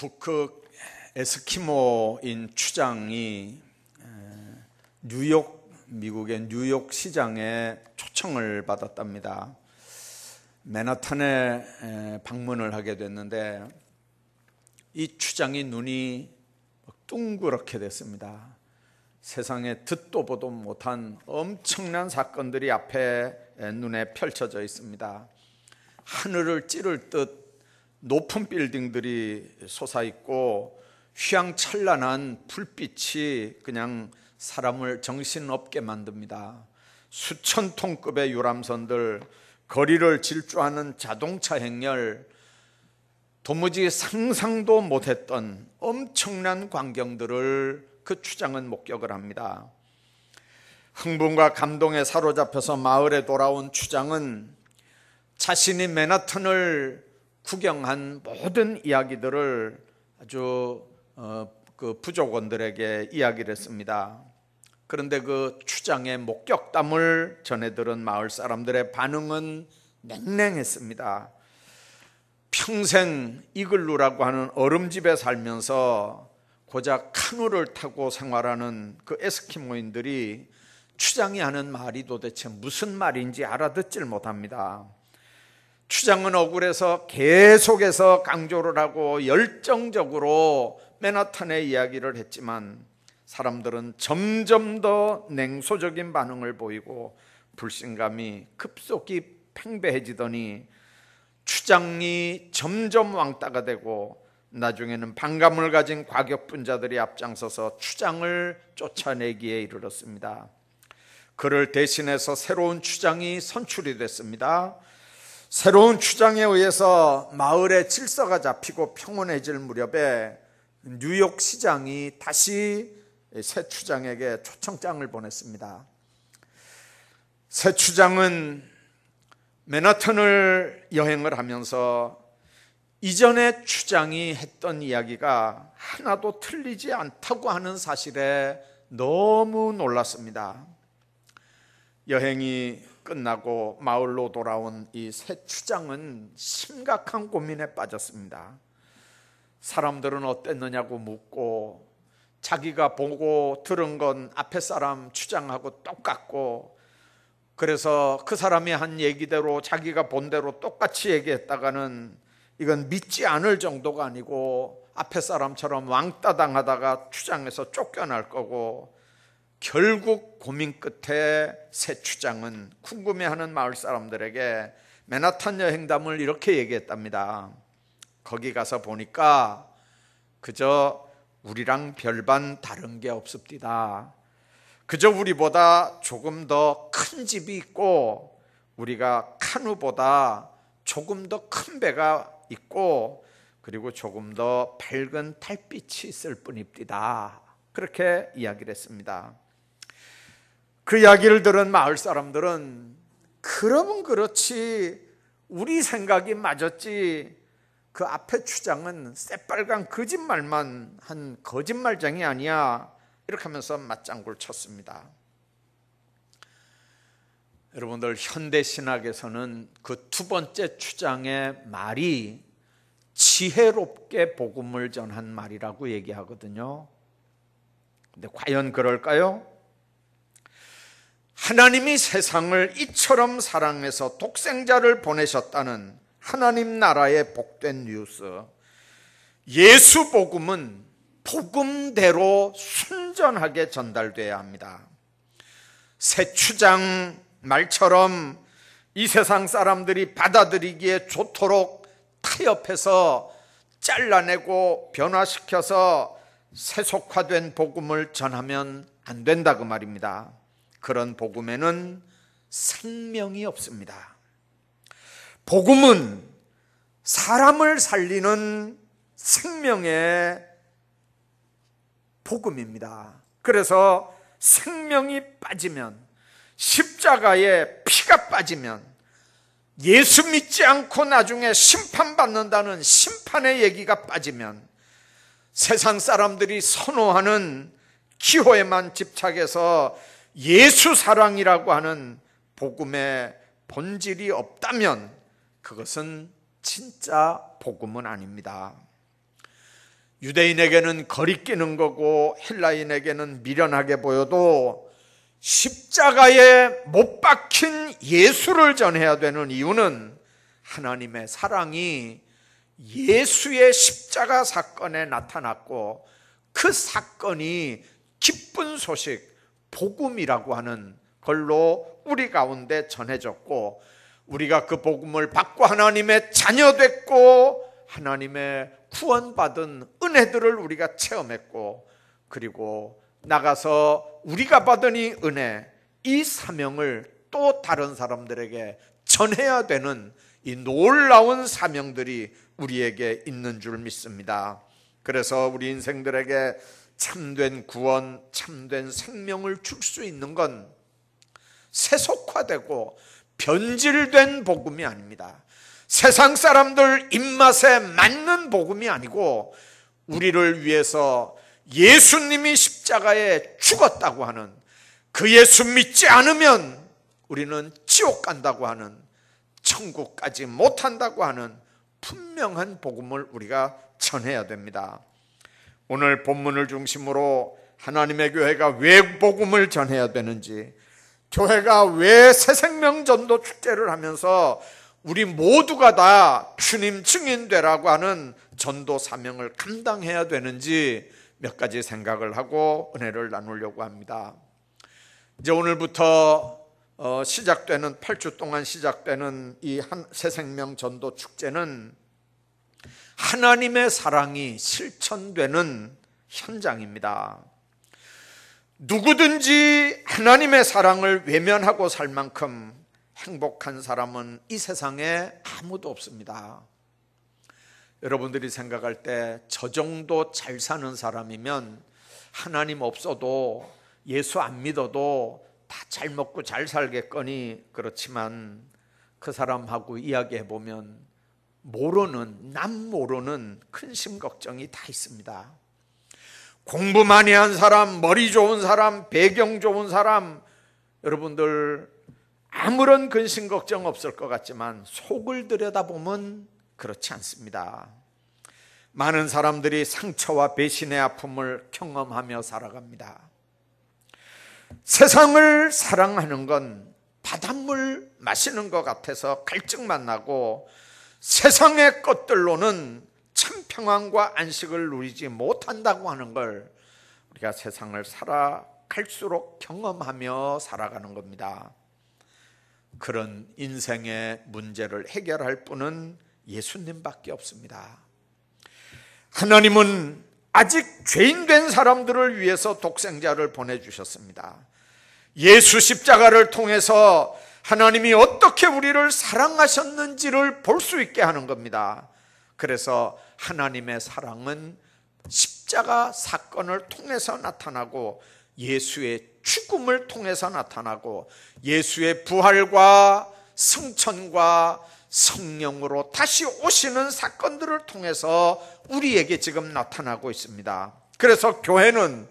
북극 에스키모인 추장이 미국의 뉴욕 시장에 초청을 받았답니다. 맨하탄에 방문을 하게 됐는데 이 추장이 눈이 둥그렇게 됐습니다. 세상에 듣도 보도 못한 엄청난 사건들이 앞에 눈에 펼쳐져 있습니다. 하늘을 찌를 듯 높은 빌딩들이 솟아있고 휘황찬란한 불빛이 그냥 사람을 정신없게 만듭니다. 수천 톤급의 유람선들, 거리를 질주하는 자동차 행렬, 도무지 상상도 못했던 엄청난 광경들을 그 추장은 목격을 합니다. 흥분과 감동에 사로잡혀서 마을에 돌아온 추장은 자신이 맨하탄을 구경한 모든 이야기들을 아주 그 부족원들에게 이야기를 했습니다. 그런데 그 추장의 목격담을 전해 들은 마을 사람들의 반응은 냉랭했습니다. 평생 이글루라고 하는 얼음집에 살면서 고작 카누를 타고 생활하는 그 에스키모인들이 추장이 하는 말이 도대체 무슨 말인지 알아듣질 못합니다. 추장은 억울해서 계속해서 강조를 하고 열정적으로 맨하탄의 이야기를 했지만 사람들은 점점 더 냉소적인 반응을 보이고 불신감이 급속히 팽배해지더니 추장이 점점 왕따가 되고 나중에는 반감을 가진 과격분자들이 앞장서서 추장을 쫓아내기에 이르렀습니다. 그를 대신해서 새로운 추장이 선출이 됐습니다. 새로운 추장에 의해서 마을의 질서가 잡히고 평온해질 무렵에 뉴욕 시장이 다시 새 추장에게 초청장을 보냈습니다. 새 추장은 맨하탄을 여행을 하면서 이전에 추장이 했던 이야기가 하나도 틀리지 않다고 하는 사실에 너무 놀랐습니다. 여행이 끝나고 마을로 돌아온 이 새 추장은 심각한 고민에 빠졌습니다. 사람들은 어땠느냐고 묻고 자기가 보고 들은 건 앞에 사람 추장하고 똑같고 그래서 그 사람이 한 얘기대로 자기가 본 대로 똑같이 얘기했다가는 이건 믿지 않을 정도가 아니고 앞에 사람처럼 왕따 당하다가 추장에서 쫓겨날 거고 결국 고민 끝에 새 추장은 궁금해하는 마을 사람들에게 맨하탄 여행담을 이렇게 얘기했답니다. 거기 가서 보니까 그저 우리랑 별반 다른 게 없습니다. 그저 우리보다 조금 더 큰 집이 있고 우리가 카누보다 조금 더 큰 배가 있고 그리고 조금 더 밝은 달빛이 있을 뿐입니다. 그렇게 이야기를 했습니다. 그 이야기를 들은 마을 사람들은 그러면 그렇지 우리 생각이 맞았지 그 앞에 추장은 새빨간 거짓말만 한 거짓말쟁이 아니야 이렇게 하면서 맞장구를 쳤습니다. 여러분들 현대신학에서는 그 두 번째 추장의 말이 지혜롭게 복음을 전한 말이라고 얘기하거든요. 근데 과연 그럴까요? 하나님이 세상을 이처럼 사랑해서 독생자를 보내셨다는 하나님 나라의 복된 뉴스, 예수 복음은 복음대로 순전하게 전달돼야 합니다. 새 추장 말처럼 이 세상 사람들이 받아들이기에 좋도록 타협해서 잘라내고 변화시켜서 세속화된 복음을 전하면 안 된다 그 말입니다. 그런 복음에는 생명이 없습니다. 복음은 사람을 살리는 생명의 복음입니다. 그래서 생명이 빠지면, 십자가에 피가 빠지면, 예수 믿지 않고 나중에 심판받는다는 심판의 얘기가 빠지면, 세상 사람들이 선호하는 기호에만 집착해서 예수 사랑이라고 하는 복음의 본질이 없다면 그것은 진짜 복음은 아닙니다. 유대인에게는 거리끼는 거고 헬라인에게는 미련하게 보여도 십자가에 못 박힌 예수를 전해야 되는 이유는 하나님의 사랑이 예수의 십자가 사건에 나타났고 그 사건이 기쁜 소식, 복음이라고 하는 걸로 우리 가운데 전해졌고, 우리가 그 복음을 받고 하나님의 자녀 됐고 하나님의 구원받은 은혜들을 우리가 체험했고, 그리고 나가서 우리가 받은 이 은혜, 이 사명을 또 다른 사람들에게 전해야 되는 이 놀라운 사명들이 우리에게 있는 줄 믿습니다. 그래서 우리 인생들에게 참된 구원, 참된 생명을 줄 수 있는 건 세속화되고 변질된 복음이 아닙니다. 세상 사람들 입맛에 맞는 복음이 아니고, 우리를 위해서 예수님이 십자가에 죽었다고 하는, 그 예수 믿지 않으면 우리는 지옥 간다고 하는, 천국 가지 못한다고 하는 분명한 복음을 우리가 전해야 됩니다. 오늘 본문을 중심으로 하나님의 교회가 왜 복음을 전해야 되는지, 교회가 왜 새생명 전도 축제를 하면서 우리 모두가 다 주님 증인 되라고 하는 전도 사명을 감당해야 되는지 몇 가지 생각을 하고 은혜를 나누려고 합니다. 이제 오늘부터 시작되는 8주 동안 시작되는 이 새생명 전도 축제는 하나님의 사랑이 실천되는 현장입니다. 누구든지 하나님의 사랑을 외면하고 살 만큼 행복한 사람은 이 세상에 아무도 없습니다. 여러분들이 생각할 때 저 정도 잘 사는 사람이면 하나님 없어도 예수 안 믿어도 다 잘 먹고 잘 살겠거니, 그렇지만 그 사람하고 이야기해 보면 남 모르는 근심 걱정이 다 있습니다. 공부 많이 한 사람, 머리 좋은 사람, 배경 좋은 사람, 여러분들 아무런 근심 걱정 없을 것 같지만 속을 들여다보면 그렇지 않습니다. 많은 사람들이 상처와 배신의 아픔을 경험하며 살아갑니다. 세상을 사랑하는 건 바닷물 마시는 것 같아서 갈증만 나고, 세상의 것들로는 참 평안과 안식을 누리지 못한다고 하는 걸 우리가 세상을 살아갈수록 경험하며 살아가는 겁니다. 그런 인생의 문제를 해결할 분은 예수님밖에 없습니다. 하나님은 아직 죄인 된 사람들을 위해서 독생자를 보내주셨습니다. 예수 십자가를 통해서 하나님이 어떻게 우리를 사랑하셨는지를 볼 수 있게 하는 겁니다. 그래서 하나님의 사랑은 십자가 사건을 통해서 나타나고, 예수의 죽음을 통해서 나타나고, 예수의 부활과 성천과 성령으로 다시 오시는 사건들을 통해서 우리에게 지금 나타나고 있습니다. 그래서 교회는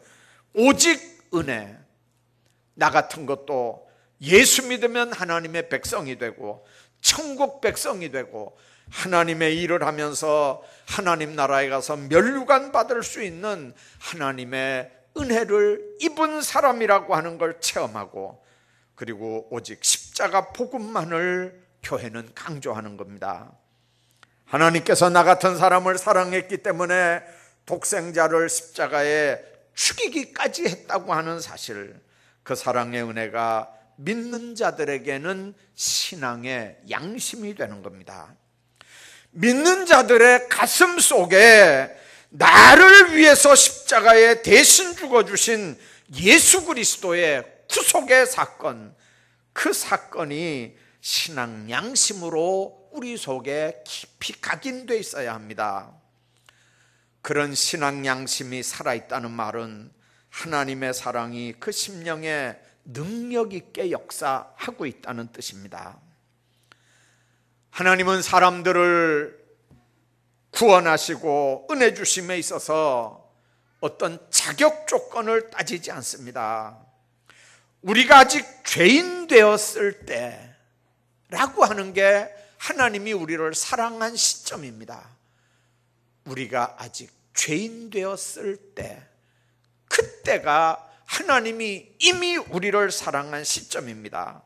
오직 은혜, 나 같은 것도 예수 믿으면 하나님의 백성이 되고 천국 백성이 되고 하나님의 일을 하면서 하나님 나라에 가서 면류관 받을 수 있는 하나님의 은혜를 입은 사람이라고 하는 걸 체험하고, 그리고 오직 십자가 복음만을 교회는 강조하는 겁니다. 하나님께서 나 같은 사람을 사랑했기 때문에 독생자를 십자가에 죽이기까지 했다고 하는 사실, 그 사랑의 은혜가 믿는 자들에게는 신앙의 양심이 되는 겁니다. 믿는 자들의 가슴 속에 나를 위해서 십자가에 대신 죽어주신 예수 그리스도의 구속의 사건, 그 사건이 신앙 양심으로 우리 속에 깊이 각인되어 있어야 합니다. 그런 신앙 양심이 살아있다는 말은 하나님의 사랑이 그 심령에 능력 있게 역사하고 있다는 뜻입니다. 하나님은 사람들을 구원하시고 은혜 주심에 있어서 어떤 자격 조건을 따지지 않습니다. 우리가 아직 죄인 되었을 때라고 하는 게 하나님이 우리를 사랑한 시점입니다. 우리가 아직 죄인 되었을 때, 그때가 하나님이 이미 우리를 사랑한 시점입니다.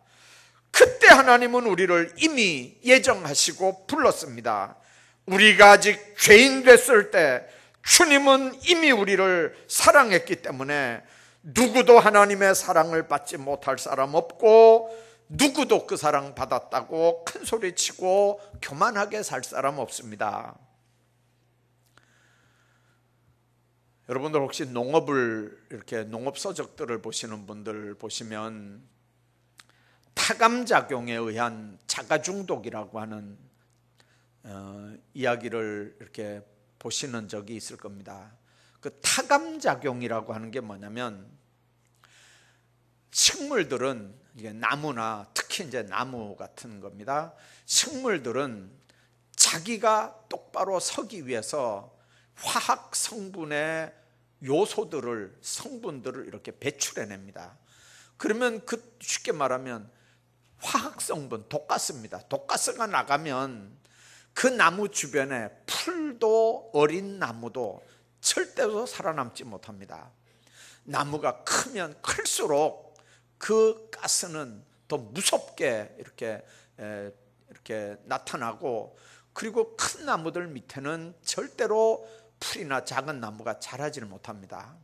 그때 하나님은 우리를 이미 예정하시고 불렀습니다. 우리가 아직 죄인 됐을 때 주님은 이미 우리를 사랑했기 때문에 누구도 하나님의 사랑을 받지 못할 사람 없고, 누구도 그 사랑 받았다고 큰 소리치고 교만하게 살 사람 없습니다. 여러분들 혹시 농업을, 이렇게 농업 서적들을 보시는 분들 보시면 타감작용에 의한 자가중독이라고 하는 이야기를 이렇게 보시는 적이 있을 겁니다. 그 타감작용이라고 하는 게 뭐냐면, 식물들은, 이게 나무나 특히 이제 나무 같은 겁니다. 식물들은 자기가 똑바로 서기 위해서 화학 성분의 요소들을, 성분들을 이렇게 배출해냅니다. 그러면 쉽게 말하면 화학 성분, 독가스입니다. 독가스가 나가면 그 나무 주변에 풀도 어린 나무도 절대로 살아남지 못합니다. 나무가 크면 클수록 그 가스는 더 무섭게 이렇게 나타나고, 그리고 큰 나무들 밑에는 절대로 풀이나 작은 나무가 자라지를 못합니다.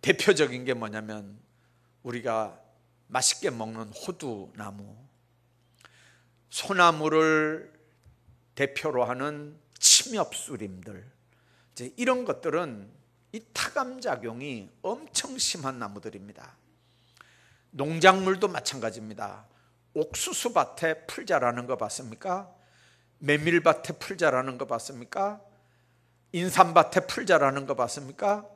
대표적인 게 뭐냐면 우리가 맛있게 먹는 호두나무, 소나무를 대표로 하는 침엽수림들, 이런 것들은 이 타감작용이 엄청 심한 나무들입니다. 농작물도 마찬가지입니다. 옥수수밭에 풀 자라는 거 봤습니까? 메밀밭에 풀 자라는 거 봤습니까? 인삼밭에 풀 자라는 거 봤습니까?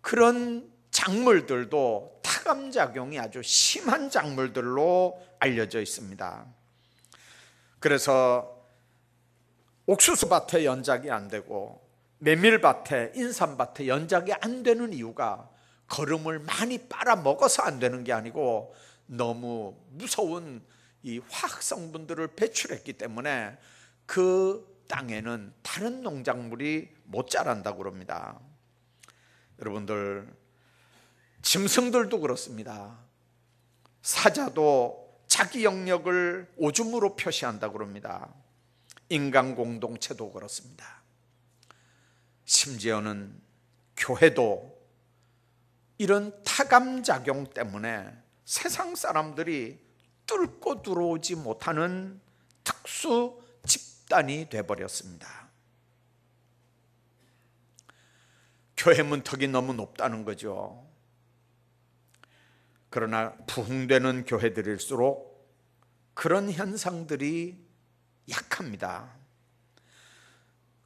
그런 작물들도 타감작용이 아주 심한 작물들로 알려져 있습니다. 그래서 옥수수밭에 연작이 안 되고 메밀밭에, 인삼밭에 연작이 안 되는 이유가 거름을 많이 빨아먹어서 안 되는 게 아니고 너무 무서운 이 화학성분들을 배출했기 때문에 그 땅에는 다른 농작물이 못 자란다고 그럽니다. 여러분들, 짐승들도 그렇습니다. 사자도 자기 영역을 오줌으로 표시한다고 그럽니다. 인간 공동체도 그렇습니다. 심지어는 교회도 이런 타감작용 때문에 세상 사람들이 뚫고 들어오지 못하는 특수 집단이 되어버렸습니다. 교회 문턱이 너무 높다는 거죠. 그러나 부흥되는 교회들일수록 그런 현상들이 약합니다.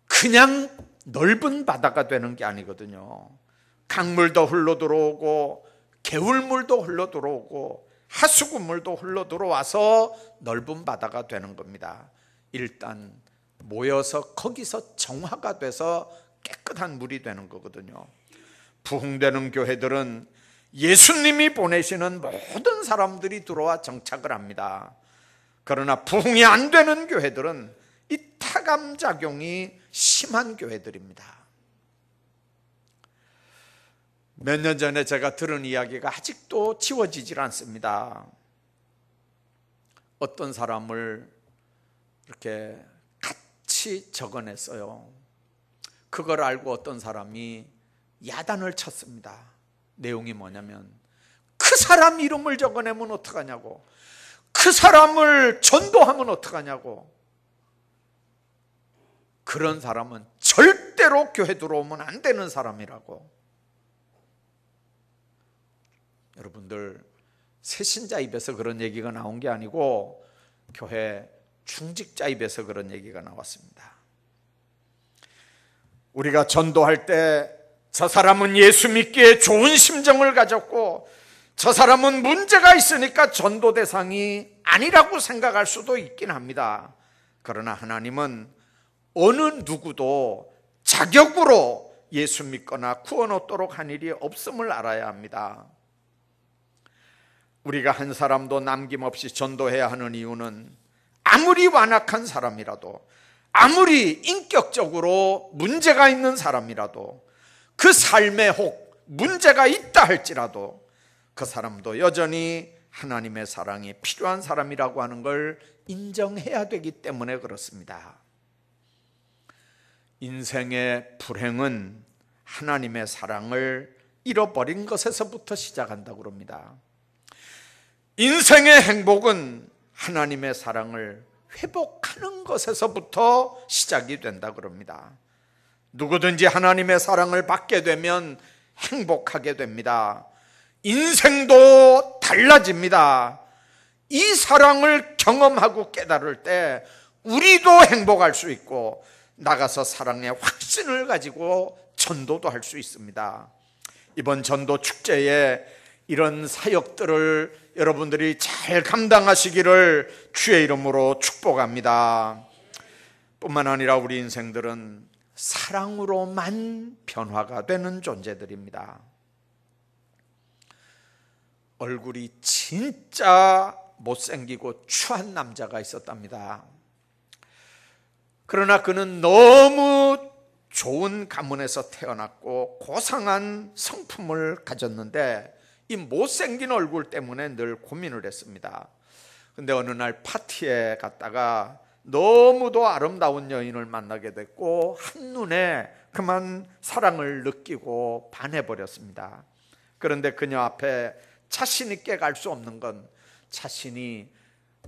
그냥 넓은 바다가 되는 게 아니거든요. 강물도 흘러 들어오고 개울물도 흘러 들어오고 하수구물도 흘러 들어와서 넓은 바다가 되는 겁니다. 일단 모여서 거기서 정화가 돼서 깨끗한 물이 되는 거거든요. 부흥되는 교회들은 예수님이 보내시는 모든 사람들이 들어와 정착을 합니다. 그러나 부흥이 안 되는 교회들은 이 타감작용이 심한 교회들입니다. 몇 년 전에 제가 들은 이야기가 아직도 지워지질 않습니다. 어떤 사람을 이렇게 같이 적어냈어요. 그걸 알고 어떤 사람이 야단을 쳤습니다. 내용이 뭐냐면 그 사람 이름을 적어내면 어떡하냐고, 그 사람을 전도하면 어떡하냐고, 그런 사람은 절대로 교회 들어오면 안 되는 사람이라고. 여러분들, 새신자 입에서 그런 얘기가 나온 게 아니고 교회 중직자 입에서 그런 얘기가 나왔습니다. 우리가 전도할 때 저 사람은 예수 믿기에 좋은 심정을 가졌고 저 사람은 문제가 있으니까 전도 대상이 아니라고 생각할 수도 있긴 합니다. 그러나 하나님은 어느 누구도 자격으로 예수 믿거나 구원 얻도록 한 일이 없음을 알아야 합니다. 우리가 한 사람도 남김없이 전도해야 하는 이유는 아무리 완악한 사람이라도, 아무리 인격적으로 문제가 있는 사람이라도, 그 삶에 혹 문제가 있다 할지라도 그 사람도 여전히 하나님의 사랑이 필요한 사람이라고 하는 걸 인정해야 되기 때문에 그렇습니다. 인생의 불행은 하나님의 사랑을 잃어버린 것에서부터 시작한다고 합니다. 인생의 행복은 하나님의 사랑을 회복하는 것에서부터 시작이 된다고 합니다. 누구든지 하나님의 사랑을 받게 되면 행복하게 됩니다. 인생도 달라집니다. 이 사랑을 경험하고 깨달을 때 우리도 행복할 수 있고 나가서 사랑의 확신을 가지고 전도도 할 수 있습니다. 이번 전도 축제에 이런 사역들을 여러분들이 잘 감당하시기를 주의 이름으로 축복합니다. 뿐만 아니라 우리 인생들은 사랑으로만 변화가 되는 존재들입니다. 얼굴이 진짜 못생기고 추한 남자가 있었답니다. 그러나 그는 너무 좋은 가문에서 태어났고 고상한 성품을 가졌는데 이 못생긴 얼굴 때문에 늘 고민을 했습니다. 근데 어느 날 파티에 갔다가 너무도 아름다운 여인을 만나게 됐고 한눈에 그만 사랑을 느끼고 반해버렸습니다. 그런데 그녀 앞에 자신 있게 갈 수 없는 건 자신이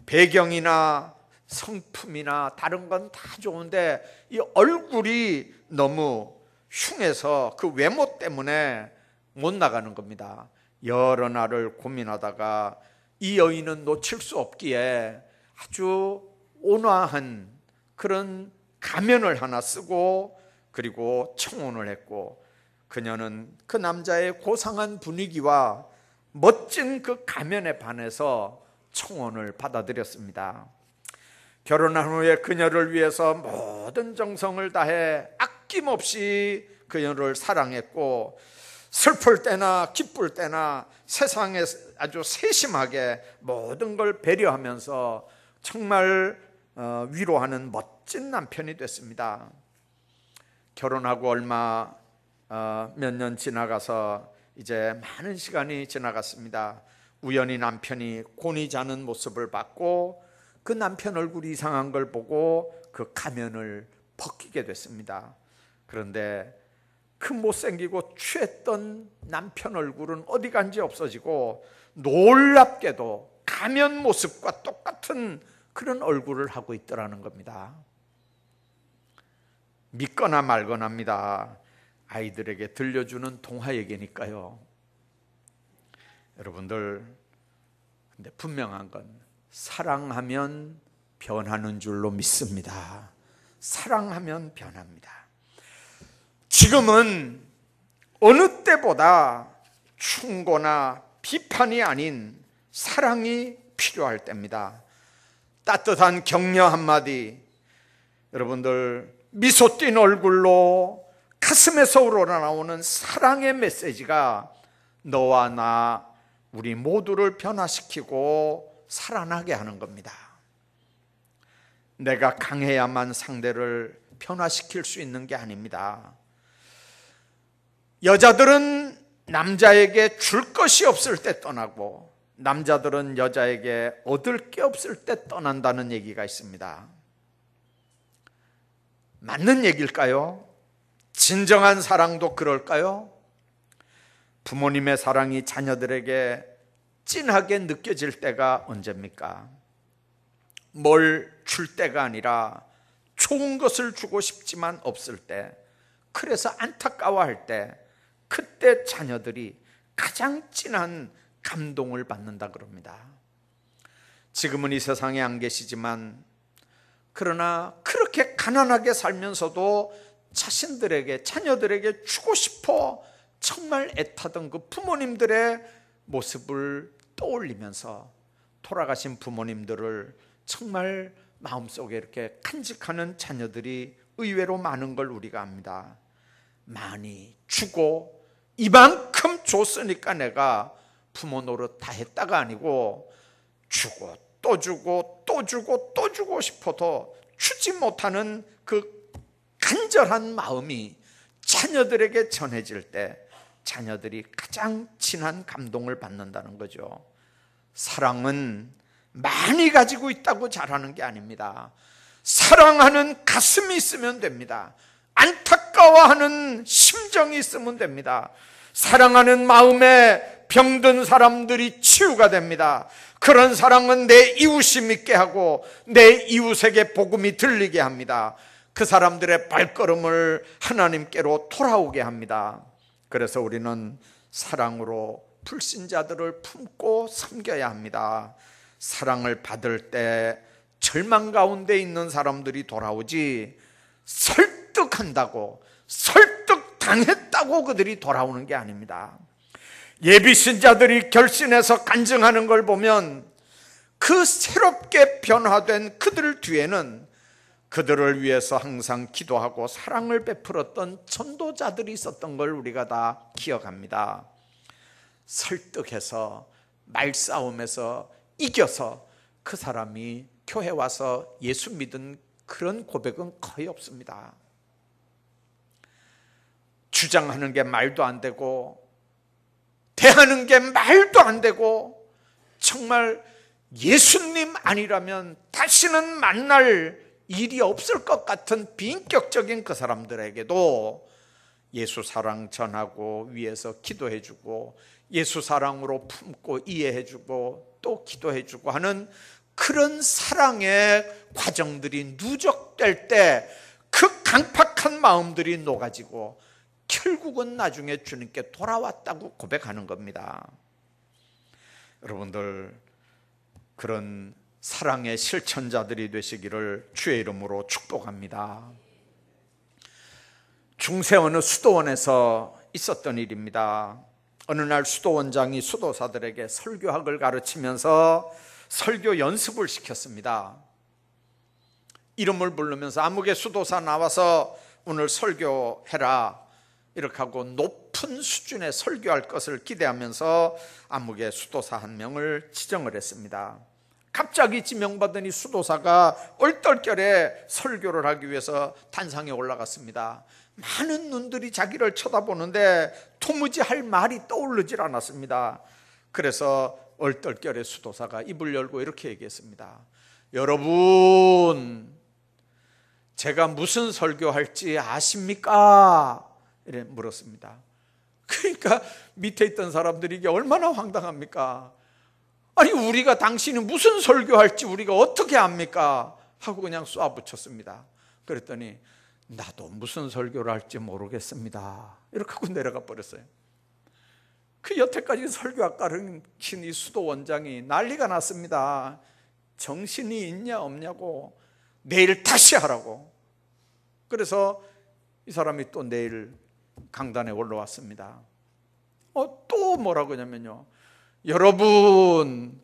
배경이나 성품이나 다른 건 다 좋은데 이 얼굴이 너무 흉해서 그 외모 때문에 못 나가는 겁니다. 여러 날을 고민하다가 이 여인은 놓칠 수 없기에 아주 온화한 그런 가면을 하나 쓰고 그리고 청혼을 했고, 그녀는 그 남자의 고상한 분위기와 멋진 그 가면에 반해서 청혼을 받아들였습니다. 결혼한 후에 그녀를 위해서 모든 정성을 다해 아낌없이 그녀를 사랑했고, 슬플 때나 기쁠 때나 세상에 아주 세심하게 모든 걸 배려하면서 정말 위로하는 멋진 남편이 됐습니다. 결혼하고 얼마 몇 년 지나가서 이제 많은 시간이 지나갔습니다. 우연히 남편이 곤히 자는 모습을 봤고 그 남편 얼굴이 이상한 걸 보고 그 가면을 벗기게 됐습니다. 그런데 그 못생기고 취했던 남편 얼굴은 어디 간지 없어지고 놀랍게도 가면 모습과 똑같은 그런 얼굴을 하고 있더라는 겁니다. 믿거나 말거나입니다. 아이들에게 들려주는 동화 얘기니까요. 여러분들, 근데 분명한 건 사랑하면 변하는 줄로 믿습니다. 사랑하면 변합니다. 지금은 어느 때보다 충고나 비판이 아닌 사랑이 필요할 때입니다. 따뜻한 격려 한마디, 여러분들 미소 띈 얼굴로 가슴에서 우러나오는 사랑의 메시지가 너와 나 우리 모두를 변화시키고 살아나게 하는 겁니다. 내가 강해야만 상대를 변화시킬 수 있는 게 아닙니다. 여자들은 남자에게 줄 것이 없을 때 떠나고 남자들은 여자에게 얻을 게 없을 때 떠난다는 얘기가 있습니다. 맞는 얘기일까요? 진정한 사랑도 그럴까요? 부모님의 사랑이 자녀들에게 진하게 느껴질 때가 언제입니까? 뭘 줄 때가 아니라 좋은 것을 주고 싶지만 없을 때, 그래서 안타까워할 때, 그때 자녀들이 가장 진한 감동을 받는다 그럽니다. 지금은 이 세상에 안 계시지만 그러나 그렇게 가난하게 살면서도 자신들에게, 자녀들에게 주고 싶어 정말 애타던 그 부모님들의 모습을 떠올리면서 돌아가신 부모님들을 정말 마음속에 이렇게 간직하는 자녀들이 의외로 많은 걸 우리가 압니다. 많이 주고 이만큼 줬으니까 내가 부모 노릇 다 했다가 아니고 주고 또 주고 또 주고 또 주고 싶어도 주지 못하는 그 간절한 마음이 자녀들에게 전해질 때 자녀들이 가장 진한 감동을 받는다는 거죠. 사랑은 많이 가지고 있다고 잘하는 게 아닙니다. 사랑하는 가슴이 있으면 됩니다. 안타까워하는 심정이 있으면 됩니다. 사랑하는 마음에 병든 사람들이 치유가 됩니다. 그런 사랑은 내 이웃이 믿게 하고 내 이웃에게 복음이 들리게 합니다. 그 사람들의 발걸음을 하나님께로 돌아오게 합니다. 그래서 우리는 사랑으로 불신자들을 품고 섬겨야 합니다. 사랑을 받을 때 절망 가운데 있는 사람들이 돌아오지, 설득한다고, 설득당했다고 그들이 돌아오는 게 아닙니다. 예비신자들이 결신해서 간증하는 걸 보면 그 새롭게 변화된 그들 뒤에는 그들을 위해서 항상 기도하고 사랑을 베풀었던 전도자들이 있었던 걸 우리가 다 기억합니다. 설득해서 말싸움에서 이겨서 그 사람이 교회 와서 예수 믿은 그런 고백은 거의 없습니다. 주장하는 게 말도 안 되고 대하는 게 말도 안 되고 정말 예수님 아니라면 다시는 만날 일이 없을 것 같은 비인격적인 그 사람들에게도 예수 사랑 전하고 위에서 기도해주고 예수 사랑으로 품고 이해해주고 또 기도해주고 하는 그런 사랑의 과정들이 누적될 때 그 강팍한 마음들이 녹아지고 결국은 나중에 주님께 돌아왔다고 고백하는 겁니다. 여러분들 그런 사랑의 실천자들이 되시기를 주의 이름으로 축복합니다. 중세 어느 수도원에서 있었던 일입니다. 어느 날 수도원장이 수도사들에게 설교학을 가르치면서 설교 연습을 시켰습니다. 이름을 부르면서 아무개 수도사 나와서 오늘 설교해라 이렇게 하고 높은 수준의 설교할 것을 기대하면서 아무개 수도사 한 명을 지정을 했습니다. 갑자기 지명받은 이 수도사가 얼떨결에 설교를 하기 위해서 단상에 올라갔습니다. 많은 눈들이 자기를 쳐다보는데 도무지 할 말이 떠오르질 않았습니다. 그래서 얼떨결에 수도사가 입을 열고 이렇게 얘기했습니다. 여러분, 제가 무슨 설교할지 아십니까? 이래 물었습니다. 그러니까 밑에 있던 사람들이 이게 얼마나 황당합니까? 아니 우리가 당신이 무슨 설교할지 우리가 어떻게 압니까? 하고 그냥 쏴붙였습니다. 그랬더니 나도 무슨 설교를 할지 모르겠습니다. 이렇게 하고 내려가 버렸어요. 그 여태까지 설교학 가르친 이 수도 원장이 난리가 났습니다. 정신이 있냐 없냐고, 내일 다시 하라고. 그래서 이 사람이 또 내일 강단에 올라왔습니다. 또 뭐라고 하냐면요, 여러분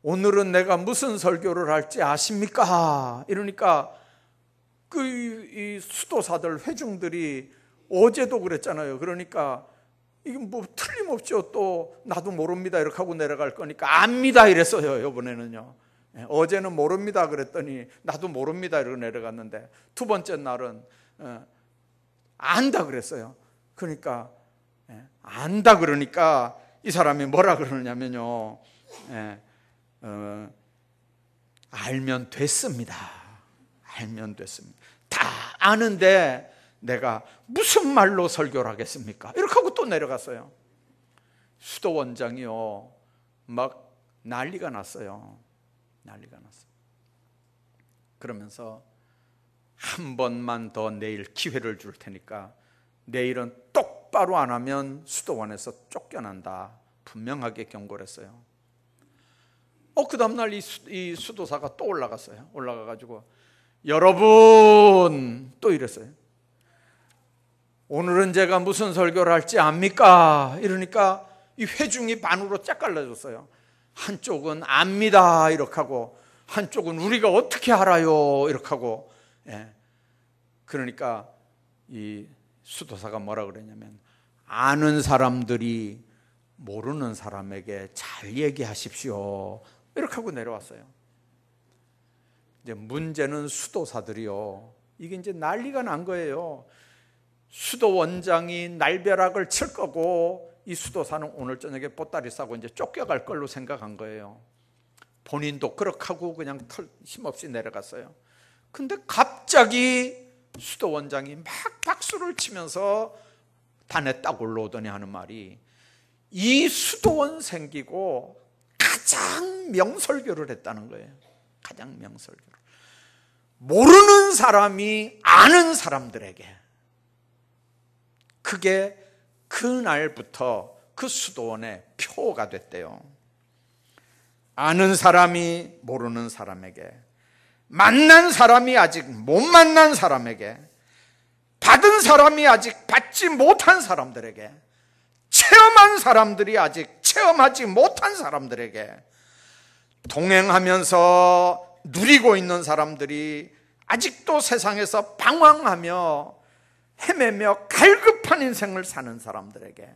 오늘은 내가 무슨 설교를 할지 아십니까? 이러니까 이 수도사들 회중들이 어제도 그랬잖아요. 그러니까 이게 뭐 틀림없죠. 또 나도 모릅니다 이렇게 하고 내려갈 거니까 압니다 이랬어요. 이번에는요. 어제는 모릅니다 그랬더니 나도 모릅니다 이러고 내려갔는데 두 번째 날은 안다 그랬어요. 그러니까 안다 그러니까 이 사람이 뭐라 그러냐면요, 알면 됐습니다. 알면 됐습니다. 다 아는데 내가 무슨 말로 설교를 하겠습니까? 이렇게 하고 또 내려갔어요. 수도 원장이요 막 난리가 났어요. 난리가 났어요. 그러면서 한 번만 더 내일 기회를 줄 테니까 내일은 똑바로 안 하면 수도원에서 쫓겨난다 분명하게 경고를 했어요. 그 다음날 이 수도사가 또 올라갔어요. 올라가가지고 여러분 또 이랬어요. 오늘은 제가 무슨 설교를 할지 압니까? 이러니까 이 회중이 반으로 쫙 갈라졌어요. 한쪽은 압니다 이렇게 하고 한쪽은 우리가 어떻게 알아요 이렇게 하고. 그러니까 이 수도사가 뭐라 그랬냐면 아는 사람들이 모르는 사람에게 잘 얘기하십시오 이렇게 하고 내려왔어요. 이제 문제는 수도사들이요, 이게 이제 난리가 난 거예요. 수도 원장이 날벼락을 칠 거고 이 수도사는 오늘 저녁에 보따리 싸고 이제 쫓겨갈 걸로 생각한 거예요. 본인도 그렇게 하고 그냥 힘없이 내려갔어요. 근데 갑자기 수도 원장이 막 박수를 치면서 단에 딱 올라오더니 하는 말이, 이 수도원 생기고 가장 명설교를 했다는 거예요. 가장 명설교를. 모르는 사람이 아는 사람들에게, 그게 그날부터 그 수도원의 표가 됐대요. 아는 사람이 모르는 사람에게, 만난 사람이 아직 못 만난 사람에게, 받은 사람이 아직 받지 못한 사람들에게, 체험한 사람들이 아직 체험하지 못한 사람들에게, 동행하면서 누리고 있는 사람들이 아직도 세상에서 방황하며 헤매며 갈급한 인생을 사는 사람들에게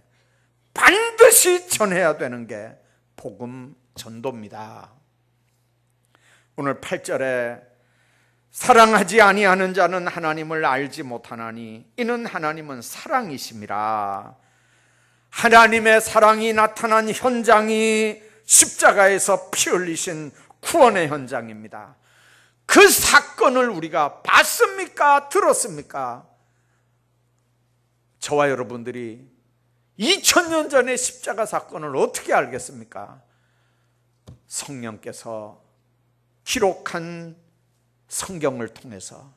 반드시 전해야 되는 게 복음 전도입니다. 오늘 8절에 사랑하지 아니하는 자는 하나님을 알지 못하나니 이는 하나님은 사랑이심이라. 하나님의 사랑이 나타난 현장이 십자가에서 피 흘리신 구원의 현장입니다. 그 사건을 우리가 봤습니까? 들었습니까? 저와 여러분들이 2000년 전의 십자가 사건을 어떻게 알겠습니까? 성령께서 기록한 성경을 통해서,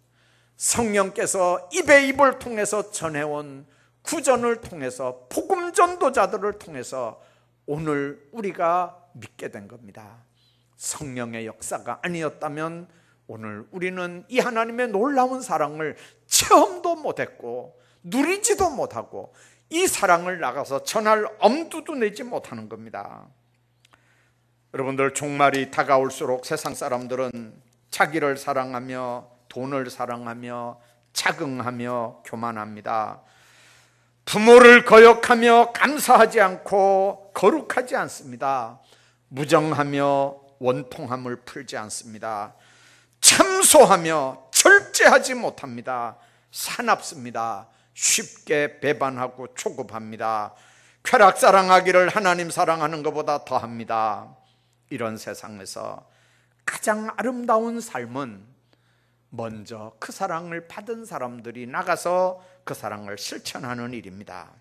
성령께서 입에 입을 통해서 전해온 구전을 통해서, 복음 전도자들을 통해서 오늘 우리가 믿게 된 겁니다. 성령의 역사가 아니었다면 오늘 우리는 이 하나님의 놀라운 사랑을 체험도 못했고 누리지도 못하고 이 사랑을 나가서 전할 엄두도 내지 못하는 겁니다. 여러분들, 종말이 다가올수록 세상 사람들은 자기를 사랑하며 돈을 사랑하며 자긍하며 교만합니다. 부모를 거역하며 감사하지 않고 거룩하지 않습니다. 무정하며 원통함을 풀지 않습니다. 참소하며 절제하지 못합니다. 사납습니다. 쉽게 배반하고 초급합니다. 쾌락 사랑하기를 하나님 사랑하는 것보다 더합니다. 이런 세상에서 가장 아름다운 삶은 먼저 그 사랑을 받은 사람들이 나가서 그 사랑을 실천하는 일입니다.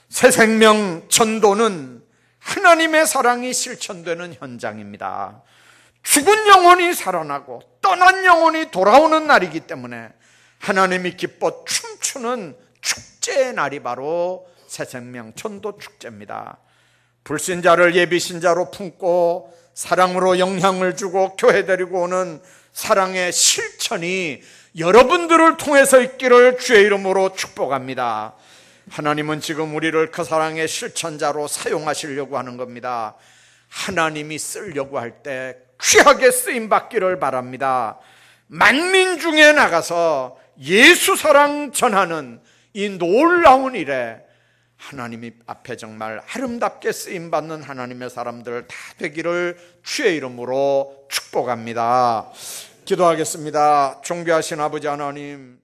새 생명 전도는 하나님의 사랑이 실천되는 현장입니다. 죽은 영혼이 살아나고 떠난 영혼이 돌아오는 날이기 때문에 하나님이 기뻐 춤추는 축제의 날이 바로 새 생명 전도 축제입니다. 불신자를 예비신자로 품고 사랑으로 영향을 주고 교회 데리고 오는 사랑의 실천이 여러분들을 통해서 있기를 주의 이름으로 축복합니다. 하나님은 지금 우리를 그 사랑의 실천자로 사용하시려고 하는 겁니다. 하나님이 쓰려고 할 때 귀하게 쓰임받기를 바랍니다. 만민 중에 나가서 예수 사랑 전하는 이 놀라운 일에 하나님 앞에 정말 아름답게 쓰임받는 하나님의 사람들 다 되기를 주의 이름으로 축복합니다. 기도하겠습니다. 존귀하신 아버지 하나님,